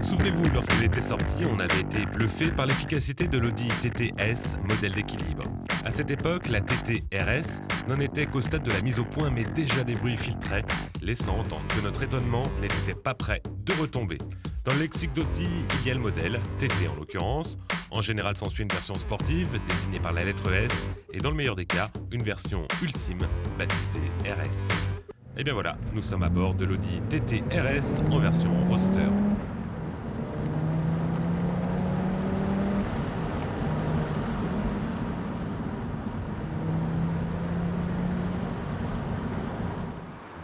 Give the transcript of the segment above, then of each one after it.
Souvenez-vous, lorsqu'il était sorti, on avait été bluffé par l'efficacité de l'Audi TT-S, modèle d'équilibre. À cette époque, la TT-RS n'en était qu'au stade de la mise au point, mais déjà des bruits filtraient, laissant entendre que notre étonnement n'était pas prêt de retomber. Dans le lexique d'Audi, il y a le modèle, TT en l'occurrence. En général, s'ensuit une version sportive, désignée par la lettre S, et dans le meilleur des cas, une version ultime, baptisée RS. Et bien voilà, nous sommes à bord de l'Audi TT-RS en version roadster.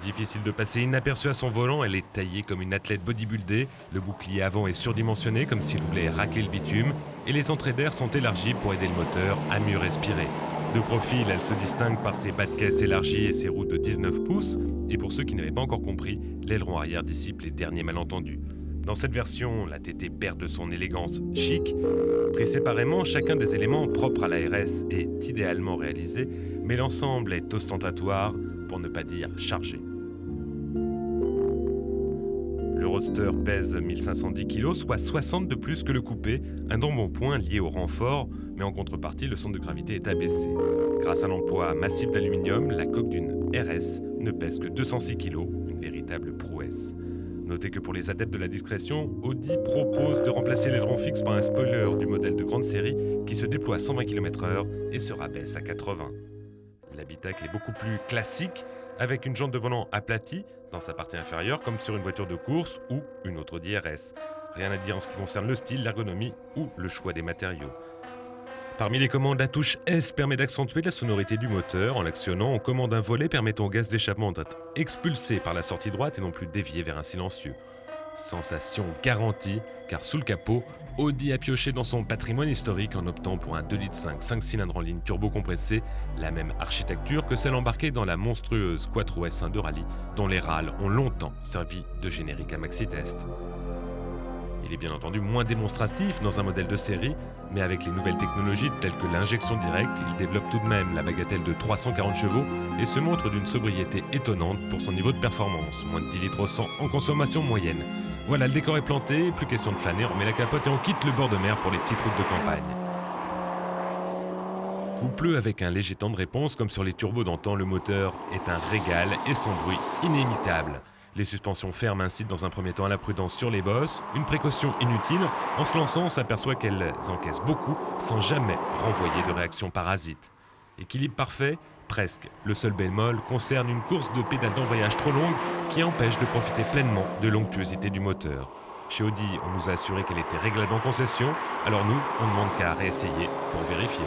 Difficile de passer inaperçue à son volant, elle est taillée comme une athlète bodybuildée, le bouclier avant est surdimensionné comme s'il voulait racler le bitume, et les entrées d'air sont élargies pour aider le moteur à mieux respirer. De profil, elle se distingue par ses bas de caisse élargis et ses roues de 19 pouces, et pour ceux qui n'avaient pas encore compris, l'aileron arrière dissipe les derniers malentendus. Dans cette version, la TT perd de son élégance chic. Pris séparément, chacun des éléments propres à la RS est idéalement réalisé, mais l'ensemble est ostentatoire, pour ne pas dire chargé. Le Roadster pèse 1510 kg, soit 60 de plus que le coupé, un embonpoint lié au renfort, mais en contrepartie, le centre de gravité est abaissé. Grâce à l'emploi massif d'aluminium, la coque d'une RS ne pèse que 206 kg, une véritable prouesse. Notez que pour les adeptes de la discrétion, Audi propose de remplacer l'aileron fixe par un spoiler du modèle de grande série qui se déploie à 120 km/h et se rabaisse à 80. L'habitacle est beaucoup plus classique, avec une jante de volant aplatie dans sa partie inférieure comme sur une voiture de course ou une autre Audi RS. Rien à dire en ce qui concerne le style, l'ergonomie ou le choix des matériaux. Parmi les commandes, la touche S permet d'accentuer la sonorité du moteur. En l'actionnant, on commande un volet permettant au gaz d'échappement d'être expulsé par la sortie droite et non plus dévié vers un silencieux. Sensation garantie, car sous le capot, Audi a pioché dans son patrimoine historique en optant pour un 2,5 litres 5 cylindres en ligne turbo-compressé, la même architecture que celle embarquée dans la monstrueuse Quattro S1 de rallye, dont les râles ont longtemps servi de générique à Maxi Test. Il est bien entendu moins démonstratif dans un modèle de série, mais avec les nouvelles technologies telles que l'injection directe, il développe tout de même la bagatelle de 340 chevaux et se montre d'une sobriété étonnante pour son niveau de performance, moins de 10 litres au 100 en consommation moyenne. Voilà, le décor est planté, plus question de flâner, on remet la capote et on quitte le bord de mer pour les petites routes de campagne. Coupleux avec un léger temps de réponse, comme sur les turbos d'antan, le moteur est un régal et son bruit inimitable. Les suspensions fermes incitent dans un premier temps à la prudence sur les bosses, une précaution inutile. En se lançant, on s'aperçoit qu'elles encaissent beaucoup sans jamais renvoyer de réaction parasite. Équilibre parfait, presque. Le seul bémol concerne une course de pédale d'embrayage trop longue qui empêche de profiter pleinement de l'onctuosité du moteur. Chez Audi, on nous a assuré qu'elle était réglable en concession, alors nous, on ne demande qu'à réessayer pour vérifier.